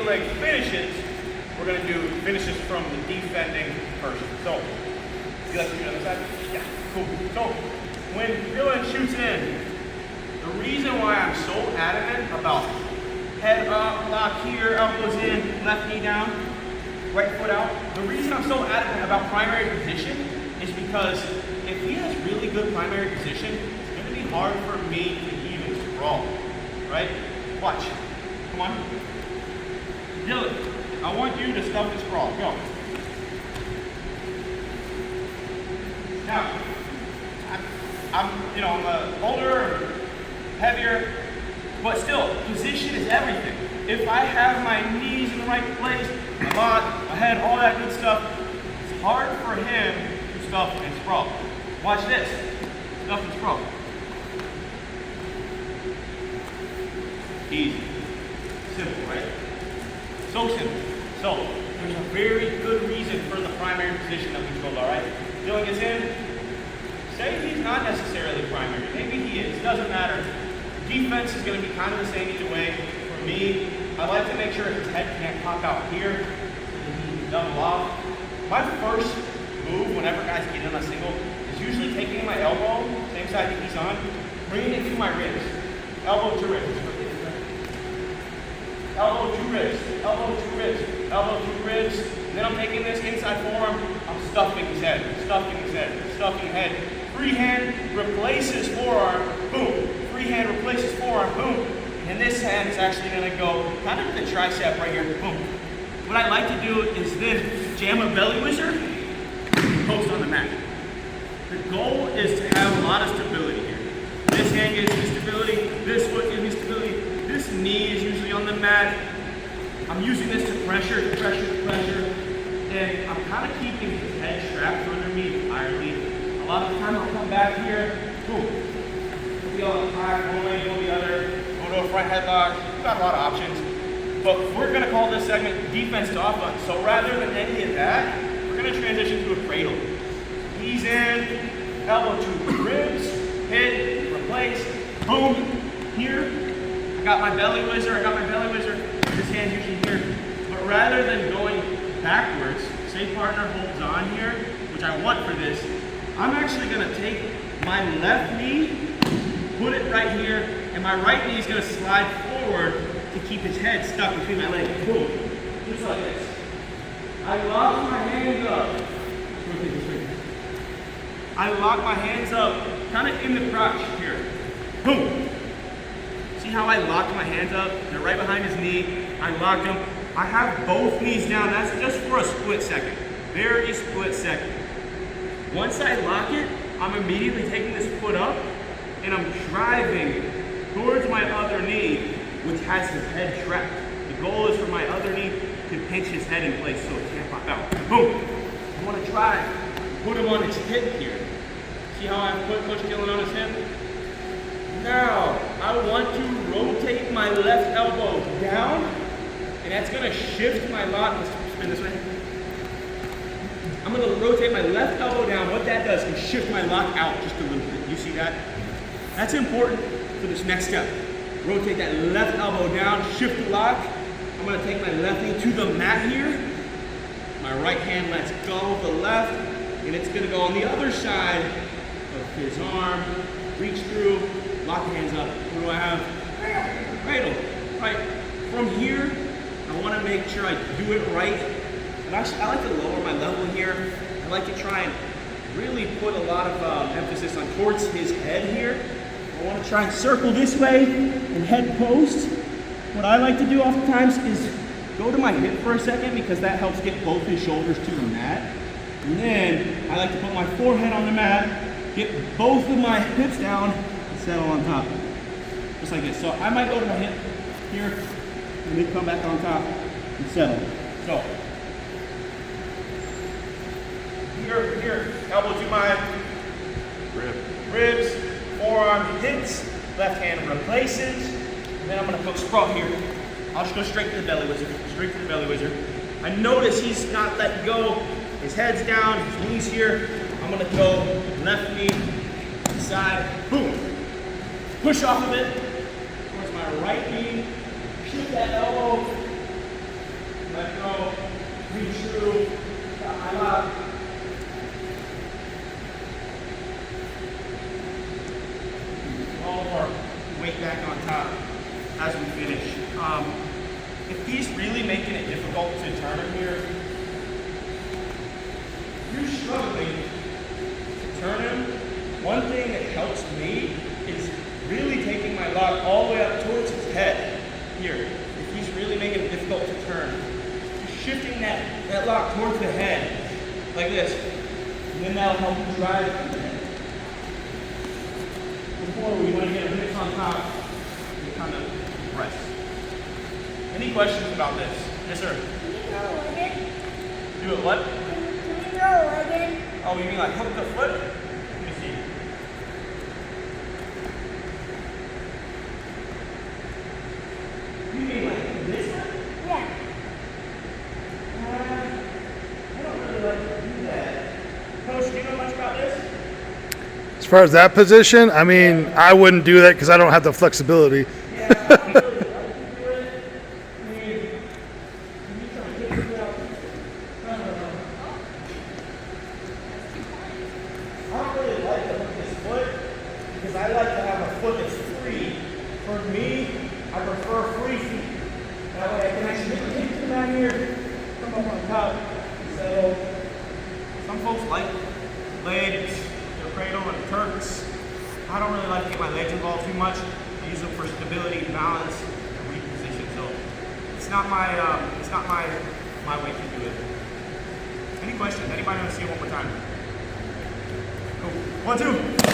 leg finishes, we're going to do finishes from the defending person. So, you like to do the other side? Yeah, cool. So, when Dylan shoots in, the reason why I'm so adamant about head up, lock here, elbows in, left knee down, right foot out, the reason I'm so adamant about primary position is because if he has really good primary position, it's going to be hard for me to even sprawl, right? Watch. Come on. Dylan, I want you to stuff and sprawl. Go. Now, I'm older, heavier, but still, position is everything. If I have my knees in the right place, my head, all that good stuff, it's hard for him to stuff and sprawl. Watch this. Stuff and sprawl. Easy. Simple, right? So simple. So, there's a very good reason for the primary position that we controlled, all right? Dylan gets in. Say he's not necessarily primary. Maybe he is. Doesn't matter. Defense is going to be kind of the same either way. For me, I like to make sure his head can't pop out here. He can double off. My first move whenever guys get in a single is usually taking my elbow, same side that he's on, bringing it to my ribs. Elbow to ribs. Elbow to ribs. Elbow to ribs. Elbow to ribs. And then I'm taking this inside forearm. I'm stuffing his head. Stuffing his head. Stuffing head. Free hand replaces forearm. Boom. Free hand replaces forearm. Boom. And this hand is actually going to go kind of to the tricep right here. Boom. What I like to do is then jam a belly whizzer and post on the mat. The goal is to have a lot of stability here. This hand gives me stability. This foot gives me stability. This knee is usually on the mat. I'm using this to pressure, and I'm kind of keeping his head strapped under me entirely. A lot of the time I'll come back here, boom. He'll be on the back, one way, go the other, go to a front headlock. We've got a lot of options. But we're going to call this segment defense to offense. So rather than any of that, we're going to transition to a cradle. Knees in, elbow to ribs, hit, replace, boom, here. I got my belly whizzer, this hand's usually here. But rather than going backwards, say partner holds on here, which I want for this, I'm actually gonna take my left knee, put it right here, and my right knee is gonna slide forward to keep his head stuck between my legs. Boom, just like this. I lock my hands up. I lock my hands up, kind of in the crotch here. Boom. See how I locked my hands up? They're right behind his knee. I locked them. I have both knees down. That's just for a split second. Very split second. Once I lock it, I'm immediately taking this foot up and I'm driving towards my other knee, which has his head trapped. The goal is for my other knee to pinch his head in place so it can't pop out. Boom. I want to try, put him on his hip here. See how I put Coach Dylan on his hip? Now, I want to rotate my left elbow down, and that's going to shift my lock. Let's spin this way. I'm going to rotate my left elbow down. What that does is shift my lock out just a little bit. You see that? That's important for this next step. Rotate that left elbow down, shift the lock. I'm going to take my left knee to the mat here. My right hand lets go of the left, and it's going to go on the other side of his arm. Reach through. Lock the hands up. What do I have? Cradle. Right. From here, I want to make sure I do it right. And actually, I like to lower my level here. I like to try and really put a lot of emphasis on towards his head here. I want to try and circle this way and head post. What I like to do oftentimes is go to my hip for a second because that helps get both his shoulders to the mat. And then I like to put my forehead on the mat, get both of my hips down, settle on top, just like this. So I might go to my hip here, and then come back on top and settle. So here, elbow to my ribs, forearm hits, left hand replaces, and then I'm gonna go sprawl here. I'll just go straight to the belly whizzer, I notice he's not letting go, his head's down, his knees here. I'm gonna go left knee, side, boom. Push off of it towards my right knee, shoot that elbow, he's really making it difficult to turn him here, you're struggling to turn him, one thing that helps me is really taking my lock all the way up towards his head here. If he's really making it difficult to turn, just shifting that lock towards the head, like this, and then that'll help you drive from the head. Before we want to get our hips on top, we kind of press. Any questions about this? Yes, sir. Can you go again? Do it what? Can you go again? Oh, you mean like hook the foot? Let me see. You mean like this one? Yeah. I don't really like to do that. Coach, do you know much about this? As far as that position, I mean, I wouldn't do that because I don't have the flexibility. Yeah, I don't really like to do it. I mean, you try to get it out. I don't really like to hook this foot because I like to have a foot that's free. For me, I prefer free feet. That way I can actually get down here, come up on top, settle. Some folks like legs, the cradle, and Turks. I don't really like to get my legs involved too much. I use them for stability, balance, and reposition. So it's not my way to do it. Any questions? Anybody want to see it one more time? Cool. 1, 2.